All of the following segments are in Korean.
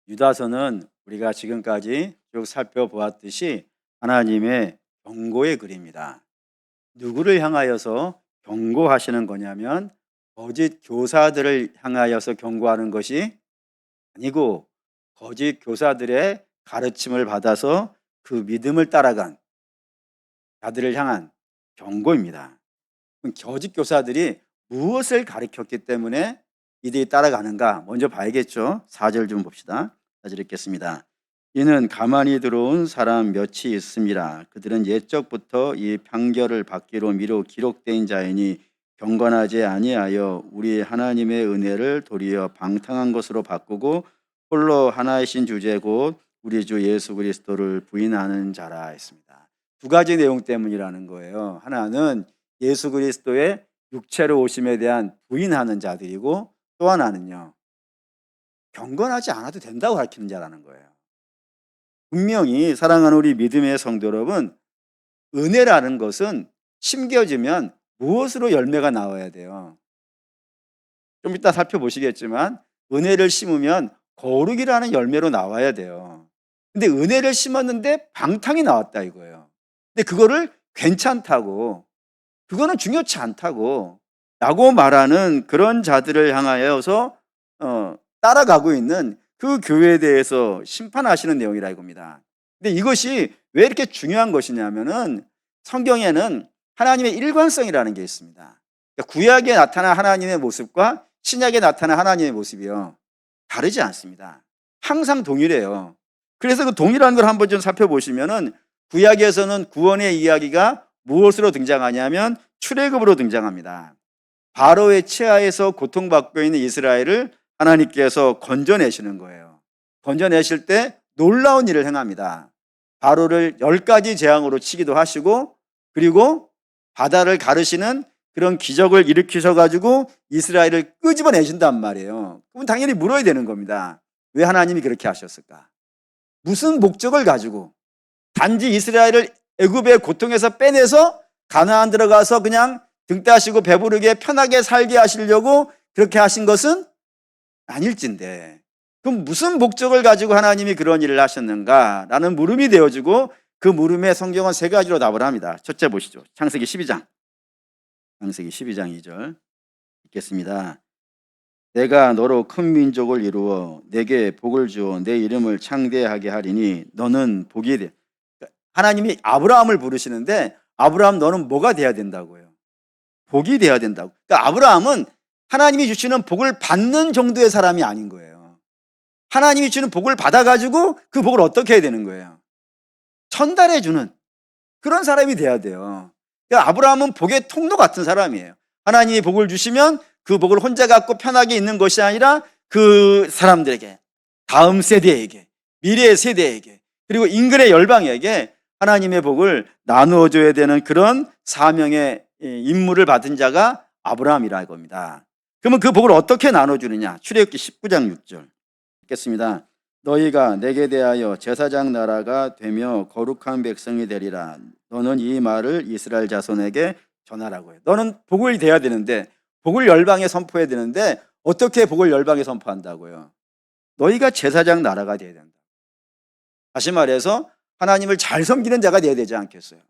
유다서는 우리가 지금까지 쭉 살펴보았듯이 하나님의 경고의 글입니다. 누구를 향하여서 경고하시는 거냐면 거짓 교사들을 향하여서 경고하는 것이 아니고 거짓 교사들의 가르침을 받아서 그 믿음을 따라간 자들을 향한 경고입니다. 그럼 거짓 교사들이 무엇을 가르쳤기 때문에 이들이 따라가는가 먼저 봐야겠죠. 4절 좀 봅시다. 4절 읽겠습니다. 이는 가만히 들어온 사람 몇이 있음이라. 그들은 옛적부터 이 판결을 받기로 미루 기록된 자이니 경건하지 아니하여 우리 하나님의 은혜를 도리어 방탕한 것으로 바꾸고 홀로 하나이신 주제 곧 우리 주 예수 그리스도를 부인하는 자라 했습니다. 두 가지 내용 때문이라는 거예요. 하나는 예수 그리스도의 육체로 오심에 대한 부인하는 자들이고, 또 하나는요, 경건하지 않아도 된다고 가르치는 자라는 거예요. 분명히 사랑하는 우리 믿음의 성도 여러분, 은혜라는 것은 심겨지면 무엇으로 열매가 나와야 돼요? 좀 이따 살펴보시겠지만 은혜를 심으면 거룩이라는 열매로 나와야 돼요. 근데 은혜를 심었는데 방탕이 나왔다 이거예요. 근데 그거를 괜찮다고, 그거는 중요치 않다고 라고 말하는 그런 자들을 향하여서 따라가고 있는 그 교회에 대해서 심판하시는 내용이라 이겁니다. 근데 이것이 왜 이렇게 중요한 것이냐면은 성경에는 하나님의 일관성이라는 게 있습니다. 그러니까 구약에 나타난 하나님의 모습과 신약에 나타난 하나님의 모습이요, 다르지 않습니다. 항상 동일해요. 그래서 그 동일한 걸 한번 좀 살펴보시면은 구약에서는 구원의 이야기가 무엇으로 등장하냐면 출애굽으로 등장합니다. 바로의 치하에서 고통받고 있는 이스라엘을 하나님께서 건져내시는 거예요. 건져내실 때 놀라운 일을 행합니다. 바로를 10가지 재앙으로 치기도 하시고, 그리고 바다를 가르시는 그런 기적을 일으키셔가지고 이스라엘을 끄집어내신단 말이에요. 그럼 당연히 물어야 되는 겁니다. 왜 하나님이 그렇게 하셨을까? 무슨 목적을 가지고? 단지 이스라엘을 애굽의 고통에서 빼내서 가나안 들어가서 그냥 등 따시고 배부르게 편하게 살게 하시려고 그렇게 하신 것은 아닐진데, 그럼 무슨 목적을 가지고 하나님이 그런 일을 하셨는가라는 물음이 되어지고, 그 물음에 성경은 3가지로 답을 합니다. 첫째 보시죠. 창세기 12장 2절 읽겠습니다. 내가 너로 큰 민족을 이루어 내게 복을 주어 내 이름을 창대하게 하리니 너는 복이 돼. 하나님이 아브라함을 부르시는데, 아브라함 너는 뭐가 돼야 된다고요? 복이 돼야 된다고. 그러니까 아브라함은 하나님이 주시는 복을 받는 정도의 사람이 아닌 거예요. 하나님이 주는 복을 받아가지고 그 복을 어떻게 해야 되는 거예요? 전달해 주는 그런 사람이 돼야 돼요. 그러니까 아브라함은 복의 통로 같은 사람이에요. 하나님이 복을 주시면 그 복을 혼자 갖고 편하게 있는 것이 아니라 그 사람들에게, 다음 세대에게, 미래의 세대에게, 그리고 인근의 열방에게 하나님의 복을 나누어 줘야 되는 그런 사명의 임무를 받은 자가 아브라함이라 이겁니다. 그러면 그 복을 어떻게 나눠주느냐? 출애굽기 19장 6절 읽겠습니다. 너희가 내게 대하여 제사장 나라가 되며 거룩한 백성이 되리라. 너는 이 말을 이스라엘 자손에게 전하라고 해요. 너는 복을 돼야 되는데, 복을 열방에 선포해야 되는데 어떻게 복을 열방에 선포한다고요? 너희가 제사장 나라가 돼야 된다. 다시 말해서 하나님을 잘 섬기는 자가 돼야 되지 않겠어요?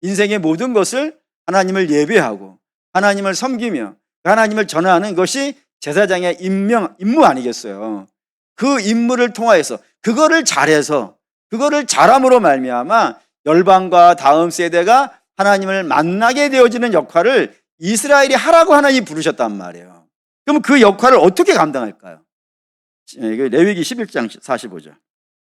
인생의 모든 것을 하나님을 예배하고 하나님을 섬기며 하나님을 전하는 것이 제사장의 임무 아니겠어요? 그 임무를 통하여서 그거를 잘해서, 그거를 잘함으로 말미암아 열방과 다음 세대가 하나님을 만나게 되어지는 역할을 이스라엘이 하라고 하나님이 부르셨단 말이에요. 그럼 그 역할을 어떻게 감당할까요? 레위기 11장 45절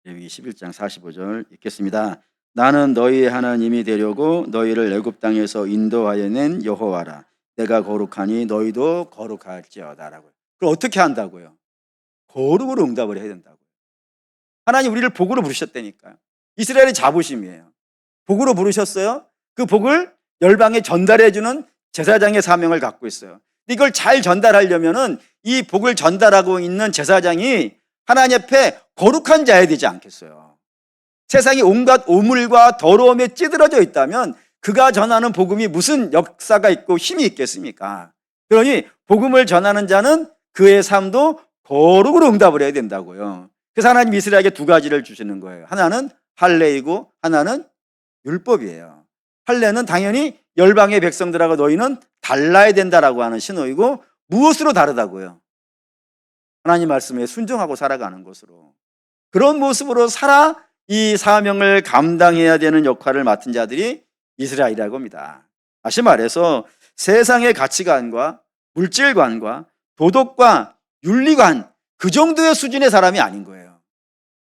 레위기 11장 45절 읽겠습니다. 나는 너희 하나님이 되려고 너희를 애굽 땅에서 인도하여 낸 여호와라. 내가 거룩하니 너희도 거룩할지어다라고요. 그걸 어떻게 한다고요? 거룩으로 응답을 해야 된다고요. 하나님 우리를 복으로 부르셨다니까요. 이스라엘의 자부심이에요. 복으로 부르셨어요. 그 복을 열방에 전달해 주는 제사장의 사명을 갖고 있어요. 이걸 잘 전달하려면은 이 복을 전달하고 있는 제사장이 하나님 앞에 거룩한 자여야 되지 않겠어요? 세상이 온갖 오물과 더러움에 찌들어져 있다면 그가 전하는 복음이 무슨 역사가 있고 힘이 있겠습니까? 그러니 복음을 전하는 자는 그의 삶도 거룩으로 응답을 해야 된다고요. 그래서 하나님 이스라엘에게 두 가지를 주시는 거예요. 하나는 할례이고 하나는 율법이에요. 할례는 당연히 열방의 백성들하고 너희는 달라야 된다라고 하는 신호이고, 무엇으로 다르다고요? 하나님 말씀에 순종하고 살아가는 것으로. 그런 모습으로 살아 이 사명을 감당해야 되는 역할을 맡은 자들이 이스라엘이라고 합니다. 다시 말해서 세상의 가치관과 물질관과 도덕과 윤리관, 그 정도의 수준의 사람이 아닌 거예요.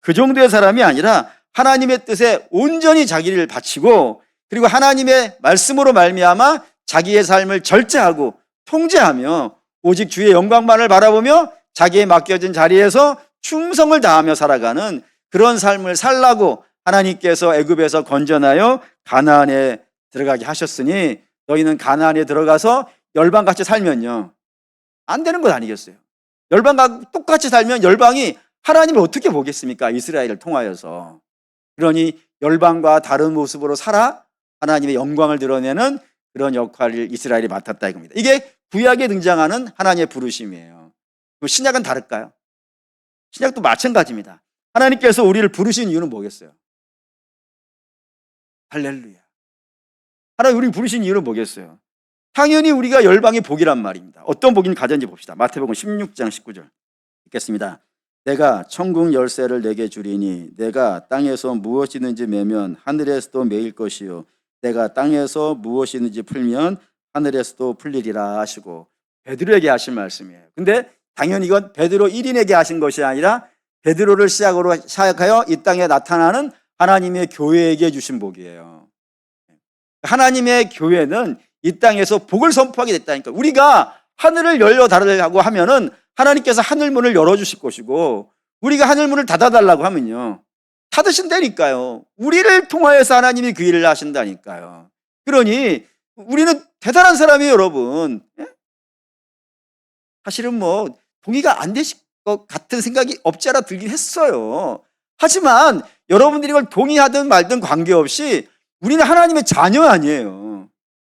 그 정도의 사람이 아니라 하나님의 뜻에 온전히 자기를 바치고, 그리고 하나님의 말씀으로 말미암아 자기의 삶을 절제하고 통제하며 오직 주의 영광만을 바라보며 자기의 맡겨진 자리에서 충성을 다하며 살아가는 그런 삶을 살라고 하나님께서 애굽에서 건져나여 가나안에 들어가게 하셨으니, 너희는 가나안에 들어가서 열방같이 살면요, 안 되는 것 아니겠어요? 열방과 똑같이 살면 열방이 하나님을 어떻게 보겠습니까? 이스라엘을 통하여서. 그러니 열방과 다른 모습으로 살아 하나님의 영광을 드러내는 그런 역할을 이스라엘이 맡았다 이겁니다. 이게 구약에 등장하는 하나님의 부르심이에요. 신약은 다를까요? 신약도 마찬가지입니다. 하나님께서 우리를 부르신 이유는 뭐겠어요? 할렐루야. 하나님 우리를 부르신 이유는 뭐겠어요? 당연히 우리가 열방의 복이란 말입니다. 어떤 복인 가졌는지 봅시다. 마태복음 16장 19절 읽겠습니다. 내가 천국 열쇠를 내게 주리니 내가 땅에서 무엇이든지 매면 하늘에서도 매일 것이요 내가 땅에서 무엇이든지 풀면 하늘에서도 풀리리라 하시고, 베드로에게 하신 말씀이에요. 근데 당연히 이건 베드로 1인에게 하신 것이 아니라 베드로를 시작하여 이 땅에 나타나는 하나님의 교회에게 주신 복이에요. 하나님의 교회는 이 땅에서 복을 선포하게 됐다니까. 우리가 하늘을 열려달라고 하면은 하나님께서 하늘문을 열어주실 것이고, 우리가 하늘문을 닫아달라고 하면요, 닫으신다니까요. 우리를 통하여서 하나님이 그 일을 하신다니까요. 그러니 우리는 대단한 사람이에요, 여러분. 사실은 뭐 동의가 안 되실 것 같은 생각이 없지 않아 들긴 했어요. 하지만 여러분들이 이걸 동의하든 말든 관계없이 우리는 하나님의 자녀 아니에요.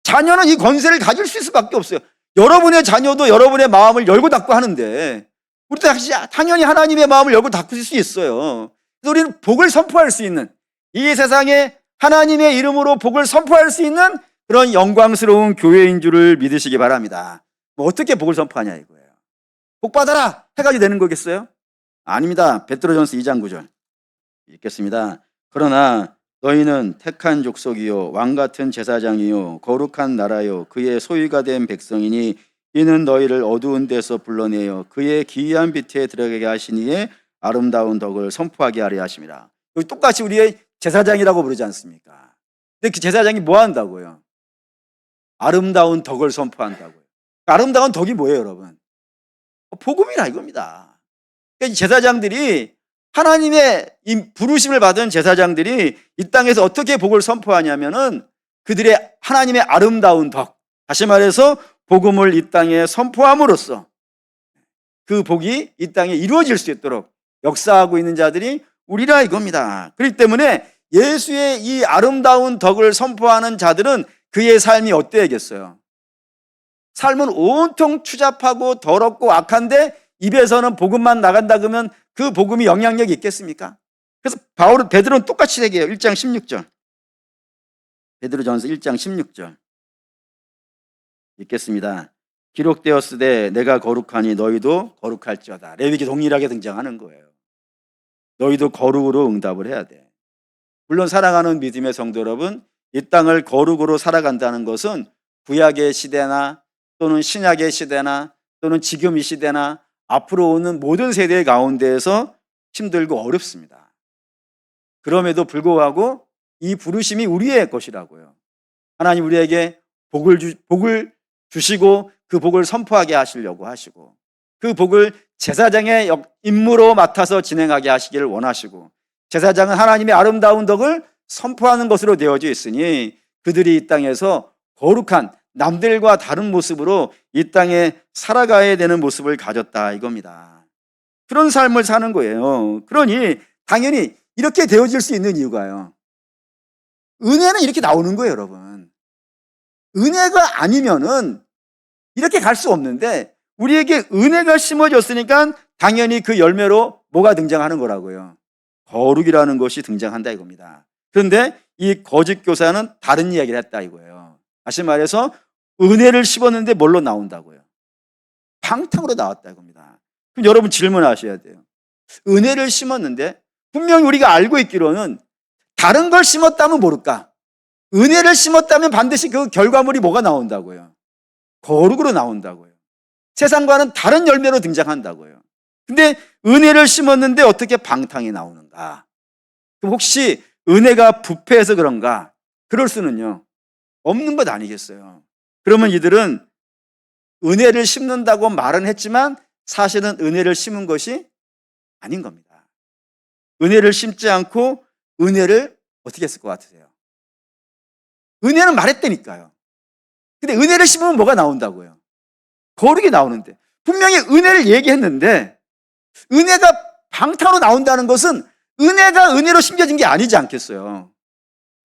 자녀는 이 권세를 가질 수 있을 수밖에 없어요. 여러분의 자녀도 여러분의 마음을 열고 닫고 하는데, 우리도 당연히 하나님의 마음을 열고 닫고 있을 수 있어요. 그래서 우리는 복을 선포할 수 있는, 이 세상에 하나님의 이름으로 복을 선포할 수 있는 그런 영광스러운 교회인 줄을 믿으시기 바랍니다. 뭐 어떻게 복을 선포하냐 이거예요. 복 받아라 해가지고 되는 거겠어요? 아닙니다. 베드로전서 2장 9절 읽겠습니다. 그러나 너희는 택한 족속이요 왕같은 제사장이요 거룩한 나라요 그의 소유가 된 백성이니 이는 너희를 어두운 데서 불러내어 그의 기이한 빛에 들어가게 하시니에 아름다운 덕을 선포하게 하려 하심이라. 여기 똑같이 우리의 제사장이라고 부르지 않습니까? 근데 그 제사장이 뭐 한다고요? 아름다운 덕을 선포한다고요. 아름다운 덕이 뭐예요, 여러분? 복음이라 이겁니다. 그러니까 제사장들이, 하나님의 이 부르심을 받은 제사장들이 이 땅에서 어떻게 복을 선포하냐면은 그들의 하나님의 아름다운 덕, 다시 말해서 복음을 이 땅에 선포함으로써 그 복이 이 땅에 이루어질 수 있도록 역사하고 있는 자들이 우리라 이겁니다. 그렇기 때문에 예수의 이 아름다운 덕을 선포하는 자들은 그의 삶이 어때야겠어요? 삶은 온통 추잡하고 더럽고 악한데 입에서는 복음만 나간다 그러면 그 복음이 영향력이 있겠습니까? 그래서 베드로는 똑같이 얘기해요. 1장 16절. 베드로전서 1장 16절 읽겠습니다. 기록되었으되 내가 거룩하니 너희도 거룩할지어다. 레위기 동일하게 등장하는 거예요. 너희도 거룩으로 응답을 해야 돼. 물론 사랑하는 믿음의 성도 여러분, 이 땅을 거룩으로 살아간다는 것은 구약의 시대나 또는 신약의 시대나 또는 지금 이 시대나 앞으로 오는 모든 세대 가운데에서 힘들고 어렵습니다. 그럼에도 불구하고 이 부르심이 우리의 것이라고요. 하나님 우리에게 복을 주시고 그 복을 선포하게 하시려고 하시고, 그 복을 제사장의 임무로 맡아서 진행하게 하시기를 원하시고, 제사장은 하나님의 아름다운 덕을 선포하는 것으로 되어져 있으니 그들이 이 땅에서 거룩한 남들과 다른 모습으로 이 땅에 살아가야 되는 모습을 가졌다 이겁니다. 그런 삶을 사는 거예요. 그러니 당연히 이렇게 되어질 수 있는 이유가요, 은혜는 이렇게 나오는 거예요, 여러분. 은혜가 아니면은 이렇게 갈 수 없는데 우리에게 은혜가 심어졌으니까 당연히 그 열매로 뭐가 등장하는 거라고요? 거룩이라는 것이 등장한다 이겁니다. 그런데 이 거짓 교사는 다른 이야기를 했다 이거예요. 다시 말해서 은혜를 심었는데 뭘로 나온다고요? 방탕으로 나왔다 이겁니다. 그럼 여러분 질문하셔야 돼요. 은혜를 심었는데 분명히 우리가 알고 있기로는 다른 걸 심었다면 모를까? 은혜를 심었다면 반드시 그 결과물이 뭐가 나온다고요? 거룩으로 나온다고요. 세상과는 다른 열매로 등장한다고요. 근데 은혜를 심었는데 어떻게 방탕이 나오는가? 그럼 혹시 은혜가 부패해서 그런가? 그럴 수는요, 없는 것 아니겠어요? 그러면 이들은 은혜를 심는다고 말은 했지만 사실은 은혜를 심은 것이 아닌 겁니다. 은혜를 심지 않고 은혜를 어떻게 했을 것 같으세요? 은혜는 말했다니까요. 근데 은혜를 심으면 뭐가 나온다고요? 거룩이 나오는데 분명히 은혜를 얘기했는데 은혜가 방탕으로 나온다는 것은 은혜가 은혜로 심겨진 게 아니지 않겠어요?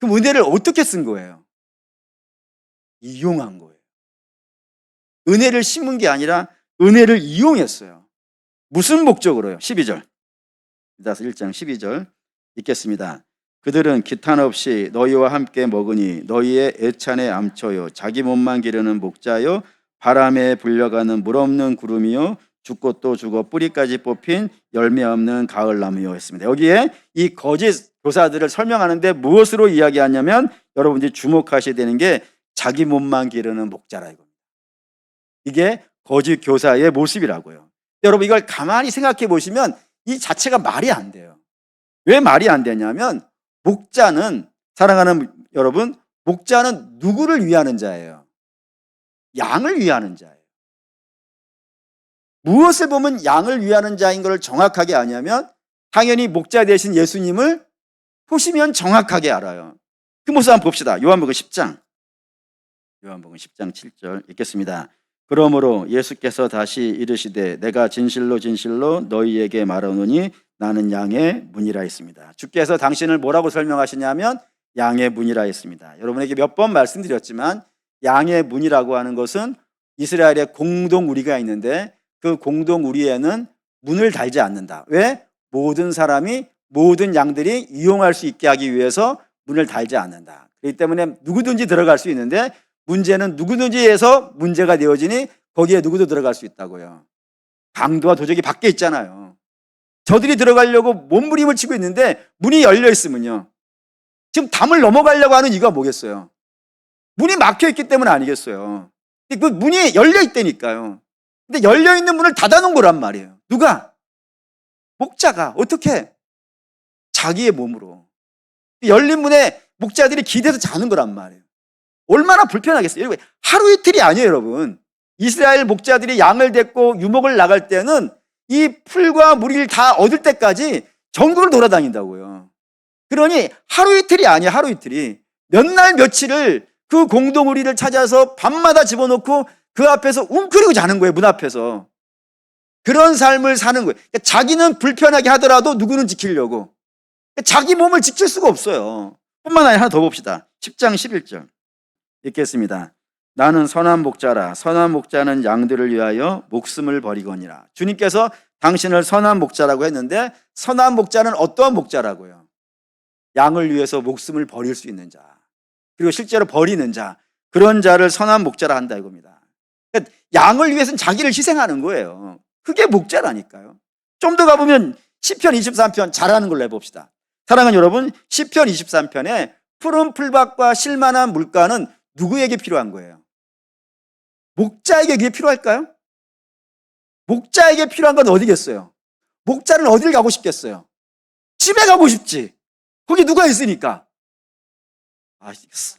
그럼 은혜를 어떻게 쓴 거예요? 이용한 거예요. 은혜를 심은 게 아니라 은혜를 이용했어요. 무슨 목적으로요? 12절. 유다서 1장 12절 읽겠습니다. 그들은 기탄 없이 너희와 함께 먹으니 너희의 애찬에 암초요 자기 몸만 기르는 목자요 바람에 불려가는 물 없는 구름이요 죽고 또 죽어 뿌리까지 뽑힌 열매 없는 가을나무요 했습니다. 여기에 이 거짓 교사들을 설명하는데 무엇으로 이야기하냐면 여러분들이 주목하셔야 되는 게 자기 몸만 기르는 목자라 이겁니다. 이게 거짓 교사의 모습이라고요. 여러분 이걸 가만히 생각해 보시면 이 자체가 말이 안 돼요. 왜 말이 안 되냐면 목자는, 사랑하는 여러분, 목자는 누구를 위하는 자예요? 양을 위하는 자예요. 무엇을 보면 양을 위하는 자인 것을 정확하게 아냐면 당연히 목자 되신 예수님을 보시면 정확하게 알아요. 그 모습 한번 봅시다. 요한복음 10장 7절 읽겠습니다. 그러므로 예수께서 다시 이르시되 내가 진실로 진실로 너희에게 말하노니 나는 양의 문이라 했습니다. 주께서 당신을 뭐라고 설명하시냐면 양의 문이라 했습니다. 여러분에게 몇 번 말씀드렸지만 양의 문이라고 하는 것은 이스라엘의 공동 우리가 있는데 그 공동 우리에는 문을 달지 않는다. 왜? 모든 사람이 모든 양들이 이용할 수 있게 하기 위해서 문을 달지 않는다. 그렇기 때문에 누구든지 들어갈 수 있는데 문제는 누구든지에서 문제가 되어지니 거기에 누구도 들어갈 수 있다고요. 강도와 도적이 밖에 있잖아요. 저들이 들어가려고 몸부림을 치고 있는데 문이 열려 있으면요, 지금 담을 넘어가려고 하는 이유가 뭐겠어요? 문이 막혀 있기 때문 아니겠어요? 그 문이 열려 있다니까요. 근데 열려 있는 문을 닫아놓은 거란 말이에요. 누가? 목자가. 어떻게? 자기의 몸으로. 열린 문에 목자들이 기대서 자는 거란 말이에요. 얼마나 불편하겠어요. 여러분, 하루 이틀이 아니에요, 여러분. 이스라엘 목자들이 양을 데리고 유목을 나갈 때는 이 풀과 물을 다 얻을 때까지 전국을 돌아다닌다고요. 그러니 하루 이틀이 아니에요, 하루 이틀이. 몇 날 며칠을 그 공동우리를 찾아서 밤마다 집어넣고 그 앞에서 웅크리고 자는 거예요, 문 앞에서. 그런 삶을 사는 거예요. 그러니까 자기는 불편하게 하더라도 누구는 지키려고. 그러니까 자기 몸을 지킬 수가 없어요. 뿐만 아니라 하나 더 봅시다. 10장 11절 읽겠습니다. 나는 선한 목자라. 선한 목자는 양들을 위하여 목숨을 버리거니라. 주님께서 당신을 선한 목자라고 했는데 선한 목자는 어떠한 목자라고요? 양을 위해서 목숨을 버릴 수 있는 자, 그리고 실제로 버리는 자, 그런 자를 선한 목자라 한다 이겁니다. 그러니까 양을 위해서는 자기를 희생하는 거예요. 그게 목자라니까요. 좀 더 가보면 시편 23편 잘하는 걸로 해봅시다. 사랑하는 여러분, 시편 23편에 푸른 풀밭과 실만한 물가는 누구에게 필요한 거예요? 목자에게 그게 필요할까요? 목자에게 필요한 건 어디겠어요? 목자는 어딜 가고 싶겠어요? 집에 가고 싶지. 거기 누가 있으니까.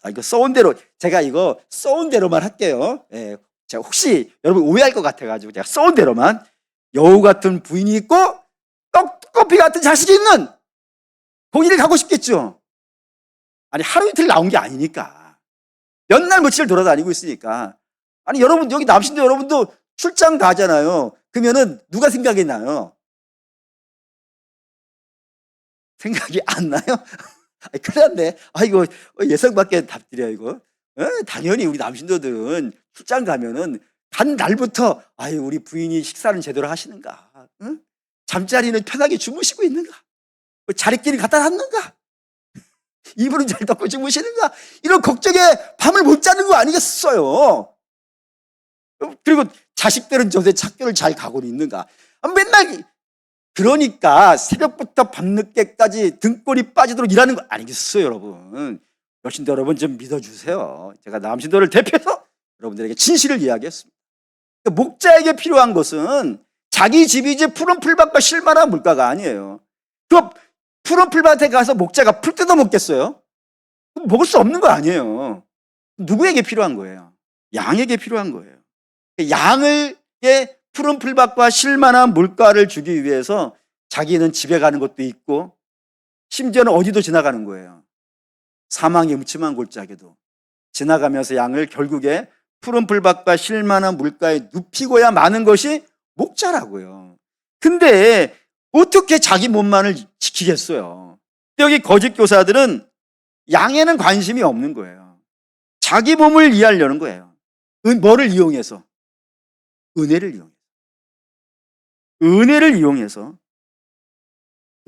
이거 써온 대로, 제가 이거 써온 대로만 할게요. 예, 제가 혹시 여러분 오해할 것 같아가지고 제가 써온 대로만. 여우 같은 부인이 있고 떡커피 같은 자식이 있는 거기를 가고 싶겠죠. 아니 하루 이틀 나온 게 아니니까. 몇 날 며칠 돌아다니고 있으니까. 아니 여러분 여기 남신도 여러분도 출장 가잖아요. 그러면은 누가 생각이 나요? 생각이 안 나요? 큰일 났네. 이거 예상 밖의 답들이야 이거. 당연히 우리 남신도들은 출장 가면은 간 날부터 우리 부인이 식사는 제대로 하시는가, 응? 잠자리는 편하게 주무시고 있는가? 자리끼리 갖다 놨는가? 이불은 잘 덮고 주무시는가? 이런 걱정에 밤을 못 자는 거 아니겠어요? 그리고 자식들은 도대체 학교를 잘 가고 있는가? 맨날 그러니까 새벽부터 밤늦게까지 등골이 빠지도록 일하는 거 아니겠어요, 여러분? 여신도 여러분 좀 믿어주세요. 제가 남신도를 대표해서 여러분들에게 진실을 이야기했습니다. 목자에게 필요한 것은 자기 집이 이제 푸른 풀밭과 쉴만한 물가가 아니에요. 그 푸른 풀밭에 가서 목자가 풀 뜯어 먹겠어요? 먹을 수 없는 거 아니에요. 누구에게 필요한 거예요? 양에게 필요한 거예요. 양에게 푸른 풀밭과 쉴만한 물가를 주기 위해서 자기는 집에 가는 것도 있고 심지어는 어디도 지나가는 거예요. 사망의 음침한 골짜기도 지나가면서 양을 결국에 푸른 풀밭과 쉴만한 물가에 눕히고야 마는 것이 목자라고요. 근데 어떻게 자기 몸만을 지키겠어요? 여기 거짓 교사들은 양에는 관심이 없는 거예요. 자기 몸을 이해하려는 거예요. 뭐를 이용해서? 은혜를 이용해서.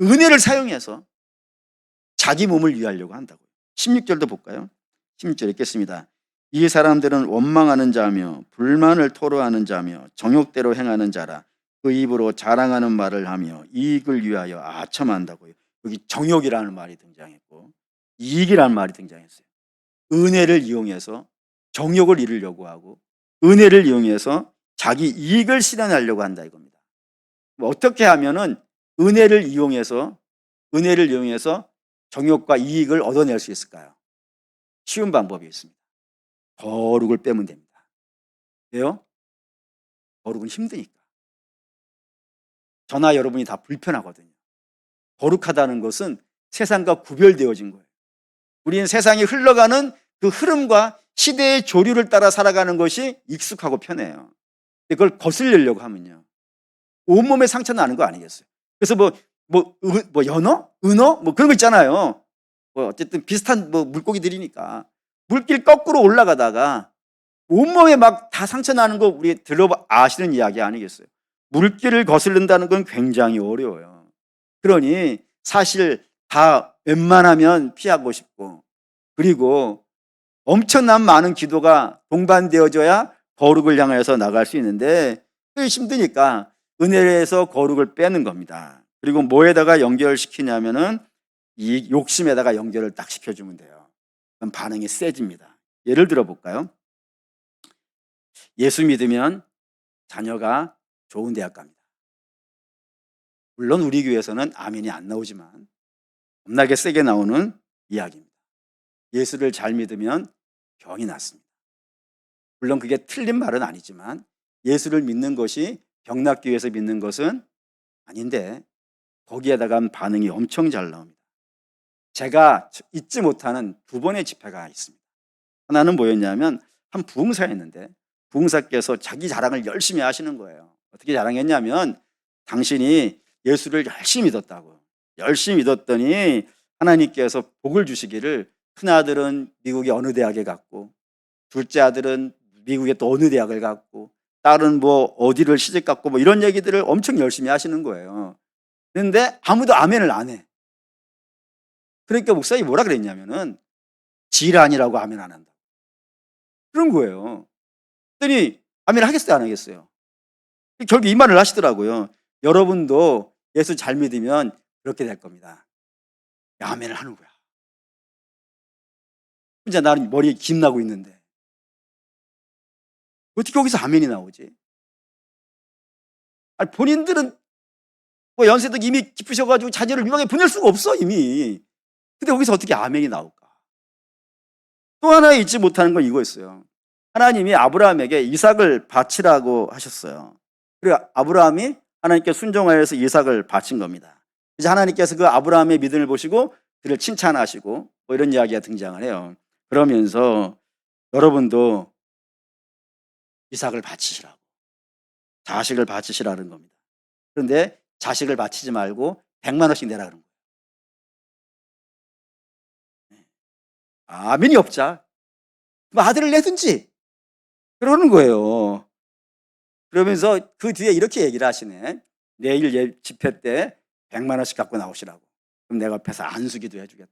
은혜를 사용해서 자기 몸을 위하려고 한다고요. 16절도 볼까요? 16절 읽겠습니다. 이 사람들은 원망하는 자며 불만을 토로하는 자며 정욕대로 행하는 자라. 그 입으로 자랑하는 말을 하며 이익을 위하여 아첨한다고요. 여기 정욕이라는 말이 등장했고 이익이라는 말이 등장했어요. 은혜를 이용해서 정욕을 이루려고 하고 은혜를 이용해서 자기 이익을 실현하려고 한다 이겁니다. 어떻게 하면은 은혜를 이용해서 정욕과 이익을 얻어낼 수 있을까요? 쉬운 방법이 있습니다. 거룩을 빼면 됩니다. 왜요? 거룩은 힘드니까. 저나 여러분이 다 불편하거든요. 거룩하다는 것은 세상과 구별되어진 거예요. 우리는 세상이 흘러가는 그 흐름과 시대의 조류를 따라 살아가는 것이 익숙하고 편해요. 그걸 거슬리려고 하면요, 온몸에 상처 나는 거 아니겠어요? 그래서 연어? 은어? 그런 거 있잖아요. 어쨌든 비슷한 물고기들이니까. 물길 거꾸로 올라가다가 온몸에 막 다 상처 나는 거 우리 아시는 이야기 아니겠어요? 물길을 거슬른다는 건 굉장히 어려워요. 그러니 사실 다 웬만하면 피하고 싶고, 그리고 엄청난 많은 기도가 동반되어져야 거룩을 향해서 나갈 수 있는데 그게 힘드니까 은혜에서 거룩을 빼는 겁니다. 그리고 뭐에다가 연결시키냐면은 이 욕심에다가 연결을 딱 시켜주면 돼요. 그럼 반응이 세집니다. 예를 들어 볼까요? 예수 믿으면 자녀가 좋은 대학 갑니다. 물론 우리 교회에서는 아멘이 안 나오지만 겁나게 세게 나오는 이야기입니다. 예수를 잘 믿으면 병이 낫습니다. 물론 그게 틀린 말은 아니지만 예수를 믿는 것이 병 낫기 위해서 믿는 것은 아닌데 거기에다가 반응이 엄청 잘 나옵니다. 제가 잊지 못하는 두 번의 집회가 있습니다. 하나는 뭐였냐면 한 부흥사였는데 부흥사께서 자기 자랑을 열심히 하시는 거예요. 어떻게 자랑했냐면 당신이 예수를 열심히 믿었다고. 열심히 믿었더니 하나님께서 복을 주시기를 큰아들은 미국의 어느 대학에 갔고 둘째 아들은 미국의 또 어느 대학을 갔고 딸은 어디를 시집 갔고 이런 얘기들을 엄청 열심히 하시는 거예요. 그런데 아무도 아멘을 안 해. 그러니까 목사님이 뭐라 그랬냐면은 질환이라고 아멘 안 한다. 그런 거예요. 그랬더니 아멘 하겠어요, 안 하겠어요? 결국 이 말을 하시더라고요. 여러분도 예수 잘 믿으면 그렇게 될 겁니다. 아멘을 하는 거야. 혼자 나는 머리에 김 나고 있는데 어떻게 거기서 아멘이 나오지? 아니, 본인들은 연세도 이미 깊으셔가지고 자녀를 유방에 보낼 수가 없어 이미. 근데 거기서 어떻게 아멘이 나올까? 또 하나 잊지 못하는 건 이거였어요. 하나님이 아브라함에게 이삭을 바치라고 하셨어요. 그리고 아브라함이 하나님께 순종하여서 이삭을 바친 겁니다. 이제 하나님께서 그 아브라함의 믿음을 보시고 그를 칭찬하시고 이런 이야기가 등장을 해요. 그러면서 여러분도 이삭을 바치시라고, 자식을 바치시라는 겁니다. 그런데 자식을 바치지 말고 100만 원씩 내라 그런 거예요. 아멘이 없자. 아들을 내든지 그러는 거예요. 그러면서 그 뒤에 이렇게 얘기를 하시네. 내일 집회 때 100만 원씩 갖고 나오시라고. 그럼 내가 옆에서 안수기도 해주겠다.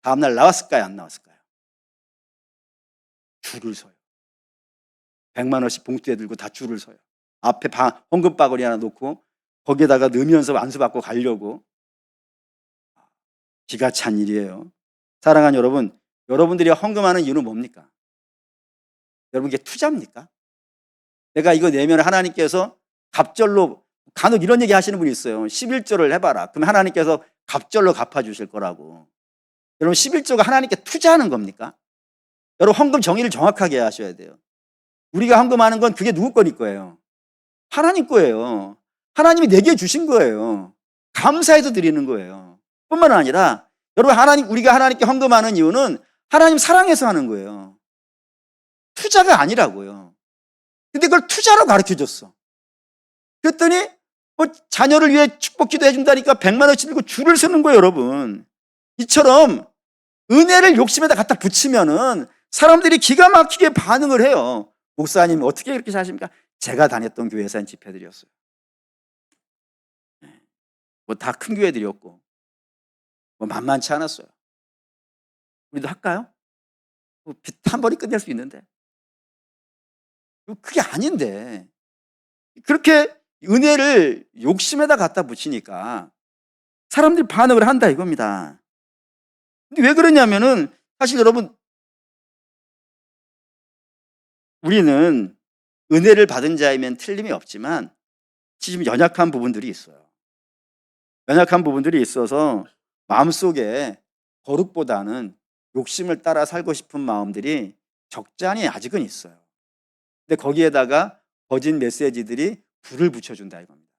다음날 나왔을까요? 안 나왔을까요? 줄을 서요. 100만 원씩 봉투에 들고 다 줄을 서요. 앞에 헌금 바구니 하나 놓고 거기에다가 넣으면서 안수 받고 가려고. 기가 찬 일이에요. 사랑하는 여러분, 여러분들이 헌금하는 이유는 뭡니까? 여러분, 이게 투자입니까? 내가 이거 내면 하나님께서 갑절로, 간혹 이런 얘기 하시는 분이 있어요. 11조를 해봐라. 그럼 하나님께서 갑절로 갚아주실 거라고. 여러분, 11조가 하나님께 투자하는 겁니까? 여러분, 헌금 정의를 정확하게 하셔야 돼요. 우리가 헌금하는 건 그게 누구 거니까요? 하나님 거예요. 하나님이 내게 주신 거예요. 감사해서 드리는 거예요. 뿐만 아니라 여러분, 우리가 하나님께 헌금하는 이유는 하나님 사랑해서 하는 거예요. 투자가 아니라고요. 근데 그걸 투자로 가르쳐 줬어. 그랬더니 자녀를 위해 축복 기도해 준다니까 100만 원씩 들고 줄을 서는 거예요, 여러분. 이처럼 은혜를 욕심에다 갖다 붙이면은 사람들이 기가 막히게 반응을 해요. 목사님 어떻게 그렇게 사십니까? 제가 다녔던 교회에서 한 집회들이었어요. 다 큰 교회들이었고 만만치 않았어요. 우리도 할까요? 빚 한 번에 끝낼 수 있는데. 그게 아닌데 그렇게 은혜를 욕심에다 갖다 붙이니까 사람들이 반응을 한다 이겁니다. 근데 왜 그러냐면은 사실 여러분, 우리는 은혜를 받은 자이면 틀림이 없지만 지금 연약한 부분들이 있어요. 연약한 부분들이 있어서 마음속에 거룩보다는 욕심을 따라 살고 싶은 마음들이 적지 않이 아직은 있어요. 근데 거기에다가 거짓 메시지들이 불을 붙여준다 이겁니다.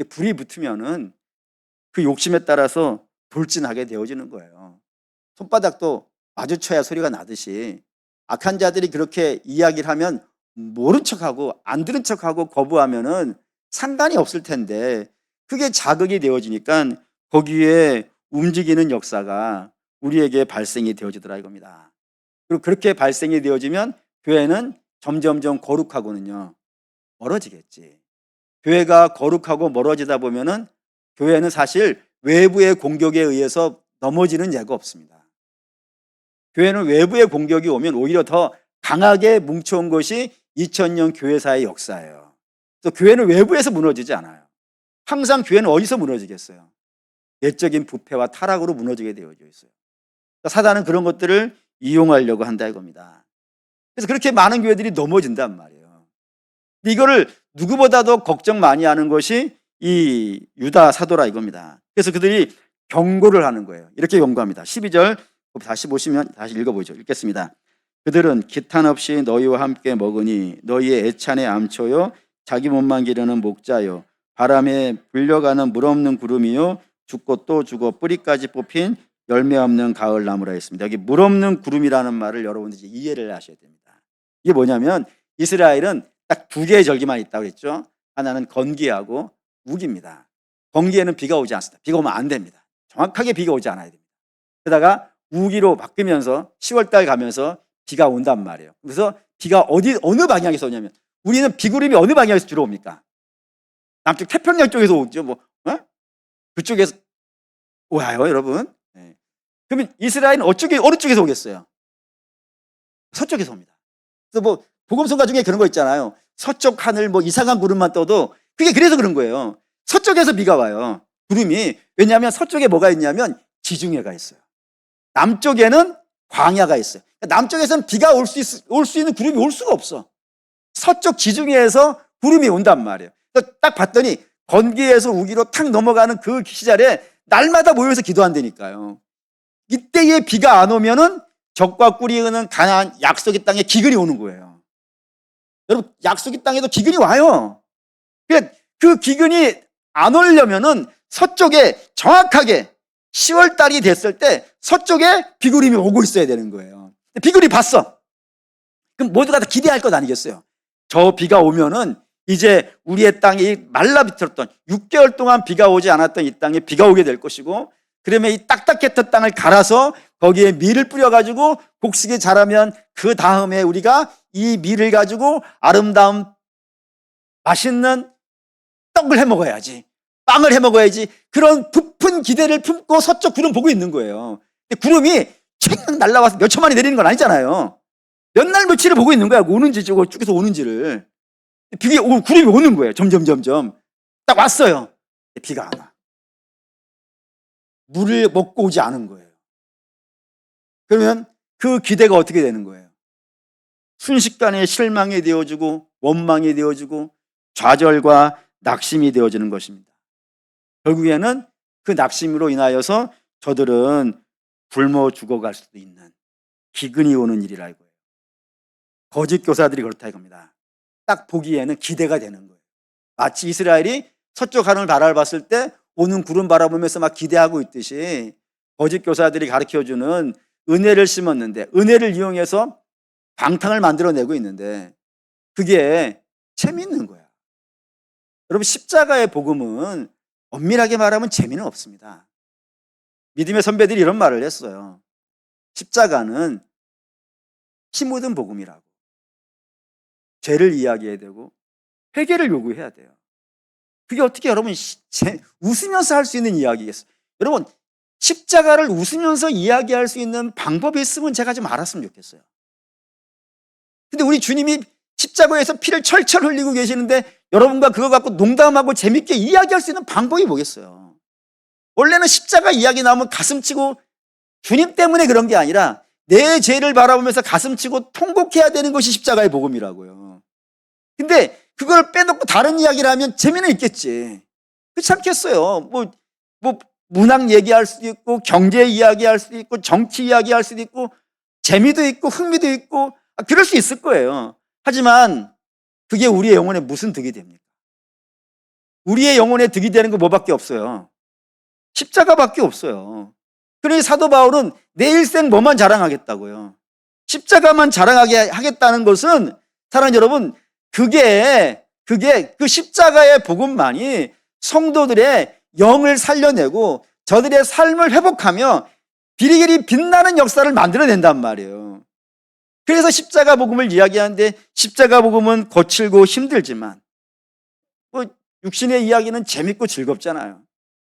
불이 붙으면은 그 욕심에 따라서 돌진하게 되어지는 거예요. 손바닥도 마주쳐야 소리가 나듯이 악한 자들이 그렇게 이야기를 하면 모른 척하고 안 들은 척하고 거부하면은 상관이 없을 텐데 그게 자극이 되어지니까 거기에 움직이는 역사가 우리에게 발생이 되어지더라 이겁니다. 그리고 그렇게 발생이 되어지면 교회는 점점점 거룩하고는요 멀어지겠지. 교회가 거룩하고 멀어지다 보면은 교회는 사실 외부의 공격에 의해서 넘어지는 예가 없습니다. 교회는 외부의 공격이 오면 오히려 더 강하게 뭉쳐온 것이 2000년 교회사의 역사예요. 그래서 교회는 외부에서 무너지지 않아요. 항상 교회는 어디서 무너지겠어요? 내적인 부패와 타락으로 무너지게 되어져 있어요. 그러니까 사단은 그런 것들을 이용하려고 한다 이겁니다. 그래서 그렇게 많은 교회들이 넘어진단 말이에요. 근데 이거를 누구보다도 걱정 많이 하는 것이 이 유다 사도라 이겁니다. 그래서 그들이 경고를 하는 거예요. 이렇게 경고합니다. 12절 다시 보시면 다시 읽어보죠. 읽겠습니다. 그들은 기탄 없이 너희와 함께 먹으니 너희의 애찬의 암초요 자기 몸만 기르는 목자요 바람에 불려가는 물 없는 구름이요 죽고 또 죽어 뿌리까지 뽑힌 열매 없는 가을 나무라 했습니다. 여기 물 없는 구름이라는 말을 여러분들이 이해를 하셔야 됩니다. 이게 뭐냐면 이스라엘은 딱 두 개의 절기만 있다고 했죠. 하나는 건기하고 우기입니다. 건기에는 비가 오지 않습니다. 비가 오면 안 됩니다. 정확하게 비가 오지 않아야 됩니다. 그러다가 우기로 바뀌면서 10월달 가면서 비가 온단 말이에요. 그래서 비가 어느 방향에서 오냐면 우리는 비구름이 어느 방향에서 주로 옵니까? 남쪽 태평양 쪽에서 오죠. 그쪽에서 와요, 여러분. 네. 그러면 이스라엘은 어느 쪽에서 오겠어요? 서쪽에서 옵니다. 그래서 복음성가 중에 그런 거 있잖아요. 서쪽 하늘 이상한 구름만 떠도 그게 그래서 그런 거예요. 서쪽에서 비가 와요. 구름이. 왜냐하면 서쪽에 뭐가 있냐면 지중해가 있어요. 남쪽에는 광야가 있어요. 남쪽에서는 비가 올 수 있는 구름이 올 수가 없어. 서쪽 지중해에서 구름이 온단 말이에요. 딱 봤더니 건기에서 우기로 탁 넘어가는 그 시절에 날마다 모여서 기도한다니까요. 이때에 비가 안 오면은 적과 꿀이 흐르는 가나안 약속의 땅에 기근이 오는 거예요. 여러분, 약속의 땅에도 기근이 와요. 그 기근이 안 오려면은 서쪽에 정확하게 10월 달이 됐을 때 서쪽에 비구름이 오고 있어야 되는 거예요. 비구름이 봤어. 그럼 모두가 다 기대할 것 아니겠어요? 저 비가 오면은 이제 우리의 땅이 말라비틀었던 6개월 동안 비가 오지 않았던 이 땅에 비가 오게 될 것이고, 그러면 이 딱딱했던 땅을 갈아서 거기에 밀을 뿌려가지고 곡식이 자라면 그 다음에 우리가 이 밀을 가지고 아름다운 맛있는 떡을 해 먹어야지, 빵을 해 먹어야지, 그런 부푼 기대를 품고 서쪽 구름 보고 있는 거예요. 근데 구름이 촥 날아와서 몇 초만에 내리는 건 아니잖아요. 몇 날 며칠을 보고 있는 거야. 오는지 쭉해서 오는지를. 구름이 오는 거예요. 점점 딱 왔어요. 비가 안 와. 물을 먹고 오지 않은 거예요. 그러면 그 기대가 어떻게 되는 거예요? 순식간에 실망이 되어지고 원망이 되어지고 좌절과 낙심이 되어지는 것입니다. 결국에는 그 낙심으로 인하여서 저들은 굶어 죽어갈 수도 있는 기근이 오는 일이라 이거예요. 거짓 교사들이 그렇다 이겁니다. 딱 보기에는 기대가 되는 거예요. 마치 이스라엘이 서쪽 하늘을 바라봤을 때 오는 구름 바라보면서 막 기대하고 있듯이 거짓 교사들이 가르쳐주는 은혜를 심었는데, 은혜를 이용해서 방탕을 만들어내고 있는데 그게 재미있는 거야. 여러분, 십자가의 복음은 엄밀하게 말하면 재미는 없습니다. 믿음의 선배들이 이런 말을 했어요. 십자가는 피 묻은 복음이라고. 죄를 이야기해야 되고 회개를 요구해야 돼요. 그게 어떻게 여러분 웃으면서 할 수 있는 이야기겠어요? 여러분, 십자가를 웃으면서 이야기할 수 있는 방법이 있으면 제가 좀 알았으면 좋겠어요. 근데 우리 주님이 십자가에서 피를 철철 흘리고 계시는데 여러분과 그거 갖고 농담하고 재밌게 이야기할 수 있는 방법이 뭐겠어요? 원래는 십자가 이야기 나오면 가슴치고 주님 때문에 그런 게 아니라 내 죄를 바라보면서 가슴치고 통곡해야 되는 것이 십자가의 복음이라고요. 근데 그걸 빼놓고 다른 이야기를 하면 재미는 있겠지. 그렇지 않겠어요? 뭐 문학 얘기할 수도 있고 경제 이야기할 수도 있고 정치 이야기할 수도 있고 재미도 있고 흥미도 있고 그럴 수 있을 거예요. 하지만 그게 우리의 영혼에 무슨 득이 됩니까? 우리의 영혼에 득이 되는 거 뭐밖에 없어요? 십자가밖에 없어요. 그러니 사도 바울은 내 일생 뭐만 자랑하겠다고요? 십자가만 자랑하게 하겠다는 것은 사랑하는 여러분, 그게 그 십자가의 복음만이 성도들의 영을 살려내고 저들의 삶을 회복하며 비리기리 빛나는 역사를 만들어낸단 말이에요. 그래서 십자가 복음을 이야기하는데 십자가 복음은 거칠고 힘들지만 육신의 이야기는 재밌고 즐겁잖아요.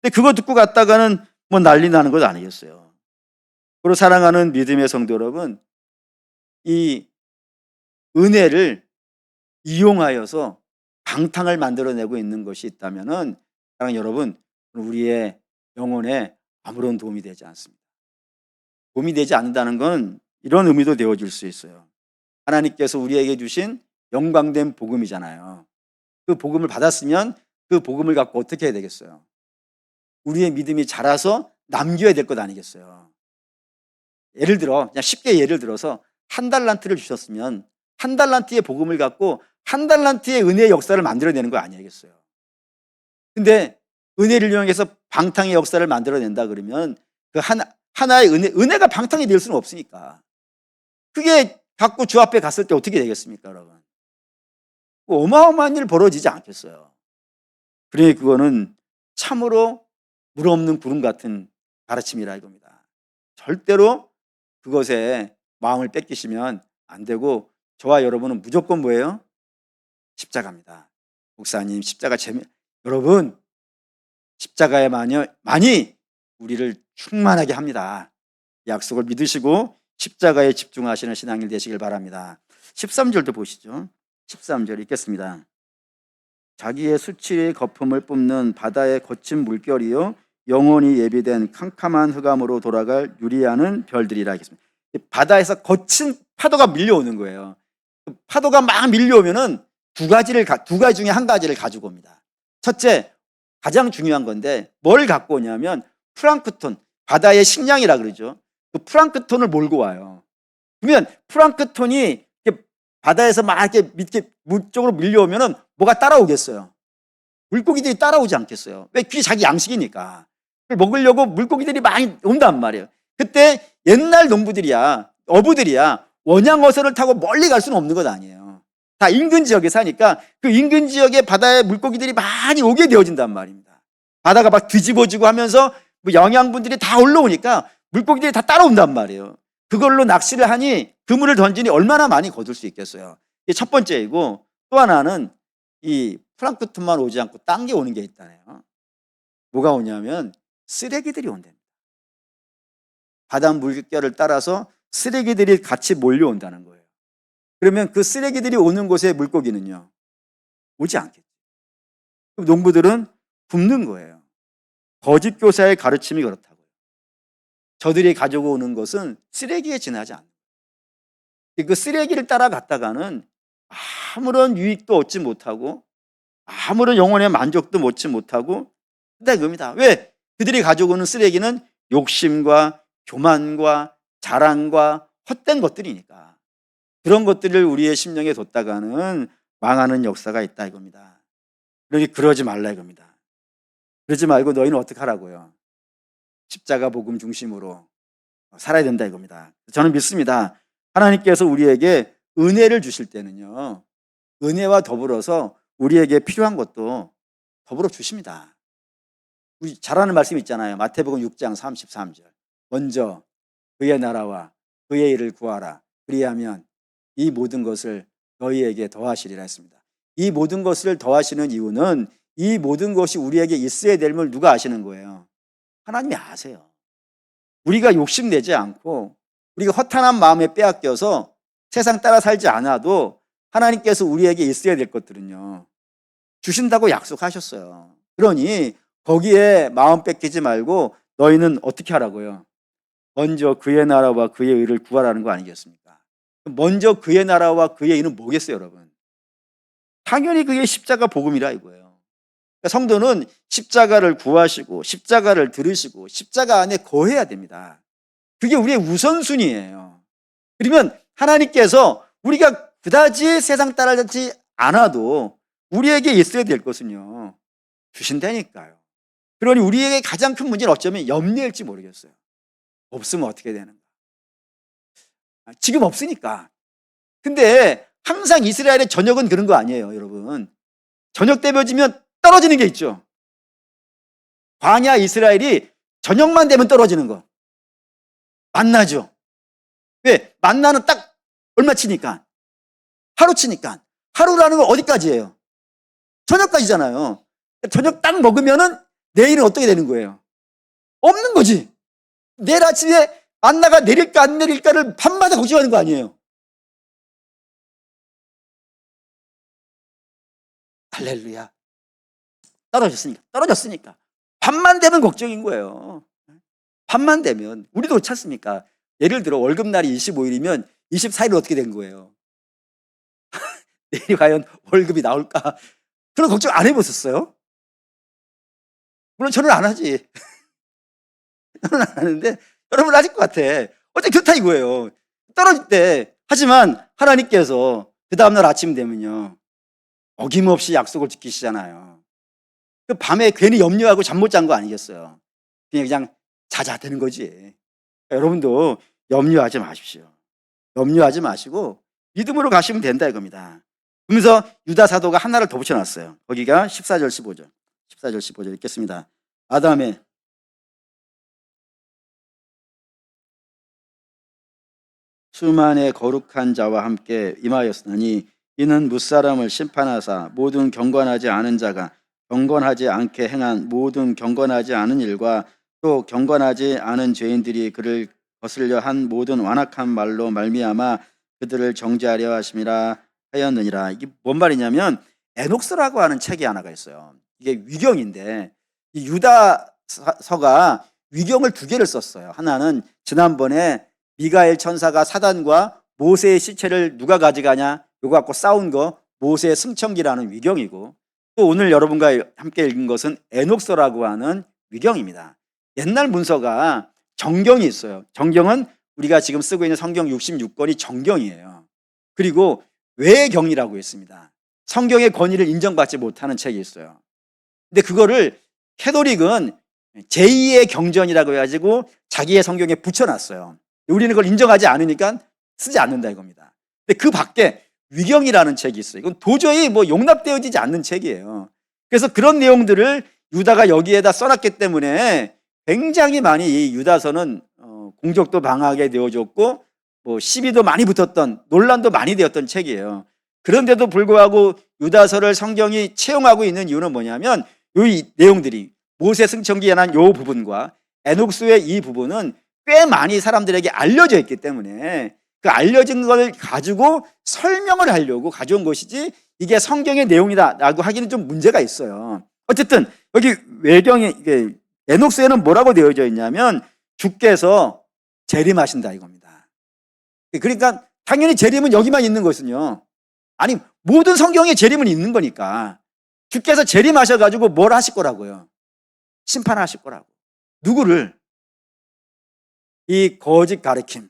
근데 그거 듣고 갔다가는 난리 나는 것 아니겠어요? 그리고 사랑하는 믿음의 성도 여러분, 이 은혜를 이용하여서 방탕을 만들어내고 있는 것이 있다면은 사랑하는 여러분, 우리의 영혼에 아무런 도움이 되지 않습니다. 도움이 되지 않는다는 건 이런 의미도 되어질 수 있어요. 하나님께서 우리에게 주신 영광된 복음이잖아요. 그 복음을 받았으면 그 복음을 갖고 어떻게 해야 되겠어요? 우리의 믿음이 자라서 남겨야 될 것 아니겠어요? 예를 들어, 그냥 쉽게 예를 들어서 한 달란트를 주셨으면 한 달란트의 복음을 갖고 한 달란트의 은혜의 역사를 만들어내는 거 아니겠어요? 근데 은혜를 이용해서 방탕의 역사를 만들어낸다 그러면 그 하나의 은혜가 방탕이 될 수는 없으니까 그게 갖고 주 앞에 갔을 때 어떻게 되겠습니까, 여러분? 어마어마한 일 벌어지지 않겠어요? 그러니 그거는 참으로 물 없는 구름 같은 가르침이라 이겁니다. 절대로 그것에 마음을 뺏기시면 안 되고 저와 여러분은 무조건 뭐예요? 십자가입니다. 목사님, 십자가 여러분, 십자가에 많이 우리를 충만하게 합니다. 약속을 믿으시고 십자가에 집중하시는 신앙일 되시길 바랍니다. 13절도 보시죠. 13절 읽겠습니다. 자기의 수치의 거품을 뿜는 바다의 거친 물결이요 영원히 예비된 캄캄한 흑암으로 돌아갈 유리하는 별들이라 하겠습니다. 바다에서 거친 파도가 밀려오는 거예요. 파도가 막 밀려오면은 두 가지 중에 한 가지를 가지고 옵니다. 첫째, 가장 중요한 건데 뭘 갖고 오냐면 플랑크톤, 바다의 식량이라 그러죠. 그 플랑크톤을 몰고 와요. 그러면 플랑크톤이 바다에서 막 이렇게 밑에 물 쪽으로 밀려오면은 뭐가 따라오겠어요? 물고기들이 따라오지 않겠어요? 왜? 그게 자기 양식이니까. 그걸 먹으려고 물고기들이 많이 온단 말이에요. 그때 옛날 농부들이야, 어부들이야 원양어선을 타고 멀리 갈 수는 없는 것 아니에요. 다 인근 지역에 사니까 그 인근 지역에 바다에 물고기들이 많이 오게 되어진단 말입니다. 바다가 막 뒤집어지고 하면서 영양분들이 다 올라오니까 물고기들이 다 따라온단 말이에요. 그걸로 낚시를 하니 그물을 던지니 얼마나 많이 거둘 수 있겠어요. 이게 첫 번째이고, 또 하나는 이 플랑크톤만 오지 않고 딴 게 오는 게 있다네요. 뭐가 오냐면 쓰레기들이 온답니다. 바다 물결을 따라서 쓰레기들이 같이 몰려온다는 거예요. 그러면 그 쓰레기들이 오는 곳에 물고기는요, 오지 않겠죠. 그럼 농부들은 굶는 거예요. 거짓 교사의 가르침이 그렇다고요. 저들이 가지고 오는 것은 쓰레기에 지나지 않는 거예요. 그 쓰레기를 따라갔다가는 아무런 유익도 얻지 못하고 아무런 영혼의 만족도 얻지 못하고 한다 이겁니다. 왜? 그들이 가지고 오는 쓰레기는 욕심과 교만과 자랑과 헛된 것들이니까. 그런 것들을 우리의 심령에 뒀다가는 망하는 역사가 있다 이겁니다. 그러니 그러지 말라 이겁니다. 그러지 말고 너희는 어떻게 하라고요? 십자가 복음 중심으로 살아야 된다 이겁니다. 저는 믿습니다. 하나님께서 우리에게 은혜를 주실 때는요, 은혜와 더불어서 우리에게 필요한 것도 더불어 주십니다. 우리 잘 아는 말씀 있잖아요. 마태복음 6장 33절. 먼저 그의 나라와 그의 일을 구하라. 그리하면 이 모든 것을 너희에게 더하시리라 했습니다. 이 모든 것을 더하시는 이유는 이 모든 것이 우리에게 있어야 될 걸 누가 아시는 거예요? 하나님이 아세요. 우리가 욕심내지 않고 우리가 허탄한 마음에 빼앗겨서 세상 따라 살지 않아도 하나님께서 우리에게 있어야 될 것들은요, 주신다고 약속하셨어요. 그러니 거기에 마음 뺏기지 말고 너희는 어떻게 하라고요? 먼저 그의 나라와 그의 의를 구하라는 거 아니겠습니까? 먼저 그의 나라와 그의 의는 뭐겠어요, 여러분? 당연히 그게 십자가 복음이라 이거예요. 그러니까 성도는 십자가를 구하시고 십자가를 들으시고 십자가 안에 거해야 됩니다. 그게 우리의 우선순위예요. 그러면 하나님께서 우리가 그다지 세상 따라가지 않아도 우리에게 있어야 될 것은요, 주신다니까요. 그러니 우리에게 가장 큰 문제는 어쩌면 염려일지 모르겠어요. 없으면 어떻게 되는가? 지금 없으니까. 근데 항상 이스라엘의 저녁은 그런 거 아니에요, 여러분. 저녁 때 벼지면 떨어지는 게 있죠. 광야 이스라엘이 저녁만 되면 떨어지는 거. 만나죠. 왜? 만나는 딱 얼마 치니까? 하루 치니까. 하루라는 건 어디까지예요? 저녁까지잖아요. 저녁 딱 먹으면은 내일은 어떻게 되는 거예요? 없는 거지. 내일 아침에 만나가 내릴까 안 내릴까를 밤마다 걱정하는 거 아니에요. 할렐루야. 떨어졌으니까. 밤만 되면 걱정인 거예요. 밤만 되면. 우리도 그렇지 않습니까? 예를 들어 월급날이 25일이면 24일은 어떻게 된 거예요? 내일이 과연 월급이 나올까? 그런 걱정 안 해보셨어요? 물론 저는 안 하지. 저는 안 하는데 여러분 하실 것 같아. 어째 그렇다 이거예요. 떨어질 때. 하지만 하나님께서 그 다음날 아침 되면요, 어김없이 약속을 지키시잖아요. 그 밤에 괜히 염려하고 잠 못 잔 거 아니겠어요? 그냥 자자 되는 거지. 그러니까 여러분도 염려하지 마십시오. 염려하지 마시고 믿음으로 가시면 된다 이겁니다. 그러면서 유다 사도가 하나를 더 붙여놨어요. 거기가 14절 15절. 14절 15절 읽겠습니다. 아담의 수만의 거룩한 자와 함께 임하였으니 이는 무사람을 심판하사 모든 경건하지 않은 자가 경건하지 않게 행한 모든 경건하지 않은 일과 또 경건하지 않은 죄인들이 그를 거슬려 한 모든 완악한 말로 말미암아 그들을 정죄하려 하심이라 하였느니라. 이게 뭔 말이냐면 에녹스라고 하는 책이 하나가 있어요. 이게 위경인데 이 유다서가 위경을 두 개를 썼어요. 하나는 지난번에 미가엘 천사가 사단과 모세의 시체를 누가 가져가냐 이거 갖고 싸운 거 모세의 승천기라는 위경이고, 또 오늘 여러분과 함께 읽은 것은 에녹서라고 하는 위경입니다. 옛날 문서가 정경이 있어요. 정경은 우리가 지금 쓰고 있는 성경 66권이 정경이에요. 그리고 외경이라고 있습니다. 성경의 권위를 인정받지 못하는 책이 있어요. 근데 그거를 캐톨릭은 제2의 경전이라고 해가지고 자기의 성경에 붙여놨어요. 우리는 그걸 인정하지 않으니까 쓰지 않는다 이겁니다. 근데 그 밖에 위경이라는 책이 있어요. 이건 도저히 용납되어지지 않는 책이에요. 그래서 그런 내용들을 유다가 여기에다 써놨기 때문에 굉장히 많이 이 유다서는 공적도 방하게 되어졌고 시비도 많이 붙었던, 논란도 많이 되었던 책이에요. 그런데도 불구하고 유다서를 성경이 채용하고 있는 이유는 뭐냐면 이 내용들이 모세승천기에 관한 이 부분과 에녹수의 이 부분은 꽤 많이 사람들에게 알려져 있기 때문에 그 알려진 걸 가지고 설명을 하려고 가져온 것이지 이게 성경의 내용이다라고 하기는 좀 문제가 있어요. 어쨌든 여기 외경에 에녹수에는 뭐라고 되어져 있냐면 주께서 재림하신다 이겁니다. 그러니까 당연히 재림은 여기만 있는 것은요. 아니 모든 성경에 재림은 있는 거니까 주께서 재림하셔가지고 뭘 하실 거라고요? 심판하실 거라고. 누구를? 이 거짓 가르침,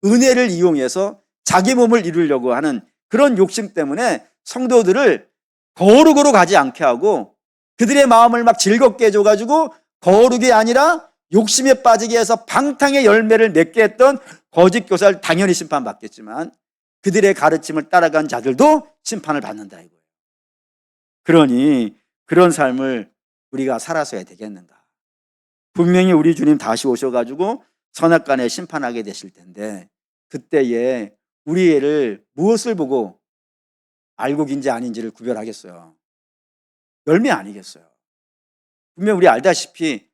은혜를 이용해서 자기 몸을 이루려고 하는 그런 욕심 때문에 성도들을 거룩으로 가지 않게 하고 그들의 마음을 막 즐겁게 해줘가지고 거룩이 아니라 욕심에 빠지게 해서 방탕의 열매를 맺게 했던 거짓 교사를 당연히 심판받겠지만 그들의 가르침을 따라간 자들도 심판을 받는다 이거예요. 그러니 그런 삶을 우리가 살아서야 되겠는가? 분명히 우리 주님 다시 오셔가지고 선악간에 심판하게 되실 텐데 그때에 우리 애를 무엇을 보고 알곡인지 아닌지를 구별하겠어요? 열매 아니겠어요? 분명 우리 알다시피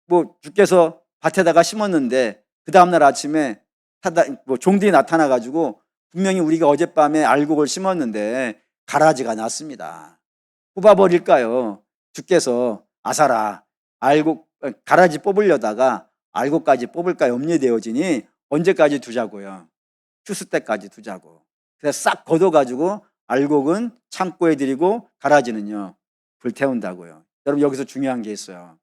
뭐 주께서 밭에다가 심었는데 그 다음날 아침에 종들이 나타나가지고 분명히 우리가 어젯밤에 알곡을 심었는데 가라지가 났습니다. 뽑아버릴까요? 주께서 아사라 알곡 가라지 뽑으려다가 알곡까지 뽑을까 염려되어지니 언제까지 두자고요? 추수 때까지 두자고. 그래서 싹 걷어가지고 알곡은 창고에 들이고 가라지는요 불태운다고요. 여러분 여기서 중요한 게 있어요.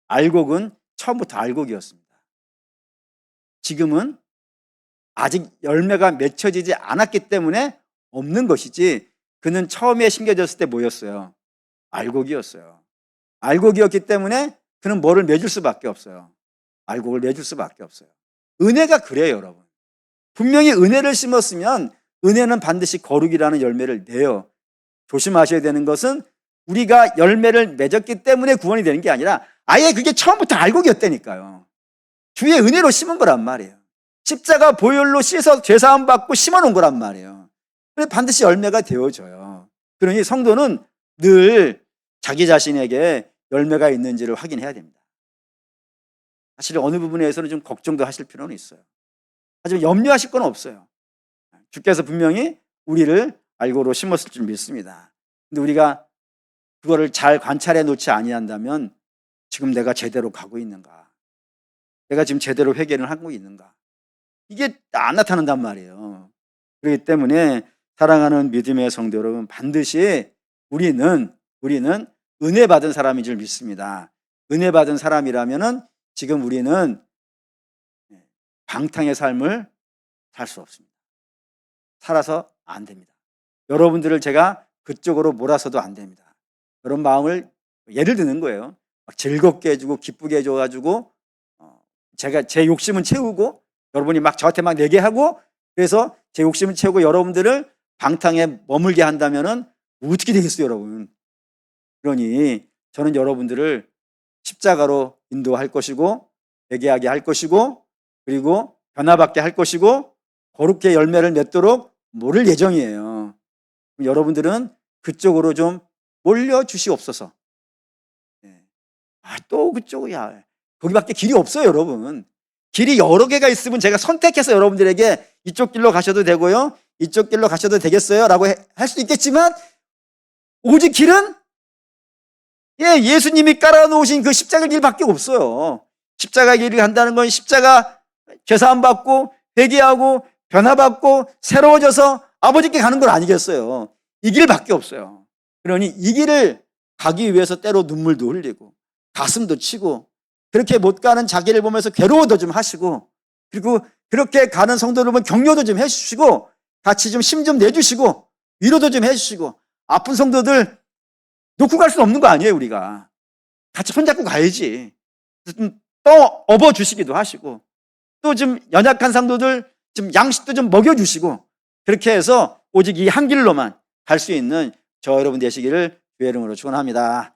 알곡은 처음부터 알곡이었습니다. 지금은 아직 열매가 맺혀지지 않았기 때문에 없는 것이지 그는 처음에 심겨졌을 때 뭐였어요? 알곡이었어요. 알곡이었기 때문에 그는 뭐를 맺을 수밖에 없어요? 알곡을 맺을 수밖에 없어요. 은혜가 그래요, 여러분. 분명히 은혜를 심었으면 은혜는 반드시 거룩이라는 열매를 내요. 조심하셔야 되는 것은 우리가 열매를 맺었기 때문에 구원이 되는 게 아니라 아예 그게 처음부터 알곡이었다니까요. 주의 은혜로 심은 거란 말이에요. 십자가 보혈로 씻어 죄사함 받고 심어놓은 거란 말이에요. 그래서 반드시 열매가 되어져요. 그러니 성도는 늘 자기 자신에게 열매가 있는지를 확인해야 됩니다. 사실 어느 부분에서는 좀 걱정도 하실 필요는 있어요. 하지만 염려하실 건 없어요. 주께서 분명히 우리를 알고로 심었을 줄 믿습니다. 근데 우리가 그거를 잘 관찰해 놓지 아니한다면 지금 내가 제대로 가고 있는가? 내가 지금 제대로 회개를 하고 있는가? 이게 안 나타난단 말이에요. 그렇기 때문에 사랑하는 믿음의 성도 여러분, 반드시 우리는 은혜 받은 사람인 줄 믿습니다. 은혜 받은 사람이라면은 지금 우리는 방탕의 삶을 살 수 없습니다. 살아서 안 됩니다. 여러분들을 제가 그쪽으로 몰아서도 안 됩니다. 여러분 마음을 예를 드는 거예요. 막 즐겁게 해주고 기쁘게 해줘가지고 제가 제 욕심은 채우고 여러분이 막 저한테 막 내게 하고 그래서 제 욕심을 채우고 여러분들을 방탕에 머물게 한다면은 어떻게 되겠어요, 여러분? 그러니 저는 여러분들을 십자가로 인도할 것이고 회개하게 할 것이고 그리고 변화받게 할 것이고 거룩게 열매를 맺도록 모를 예정이에요. 여러분들은 그쪽으로 좀 몰려주시옵소서. 또 그쪽이야. 거기밖에 길이 없어요, 여러분. 길이 여러 개가 있으면 제가 선택해서 여러분들에게 이쪽 길로 가셔도 되고요. 이쪽 길로 가셔도 되겠어요? 라고 할 수도 있겠지만 오직 길은 예수님이 깔아놓으신 그 십자가 길밖에 없어요. 십자가 길을 간다는 건 십자가 죄사함 받고 회개하고 변화받고 새로워져서 아버지께 가는 건 아니겠어요. 이 길밖에 없어요. 그러니 이 길을 가기 위해서 때로 눈물도 흘리고 가슴도 치고 그렇게 못 가는 자기를 보면서 괴로워도 좀 하시고 그리고 그렇게 가는 성도 여러분 격려도 좀 해주시고 같이 좀 힘 좀 내주시고 위로도 좀 해주시고 아픈 성도들 놓고 갈 수는 없는 거 아니에요. 우리가 같이 손잡고 가야지. 좀 또 업어주시기도 하시고 또 좀 연약한 성도들 좀 양식도 좀 먹여주시고 그렇게 해서 오직 이 한 길로만 갈 수 있는 저 여러분 되시기를 주의 이름으로 축원합니다.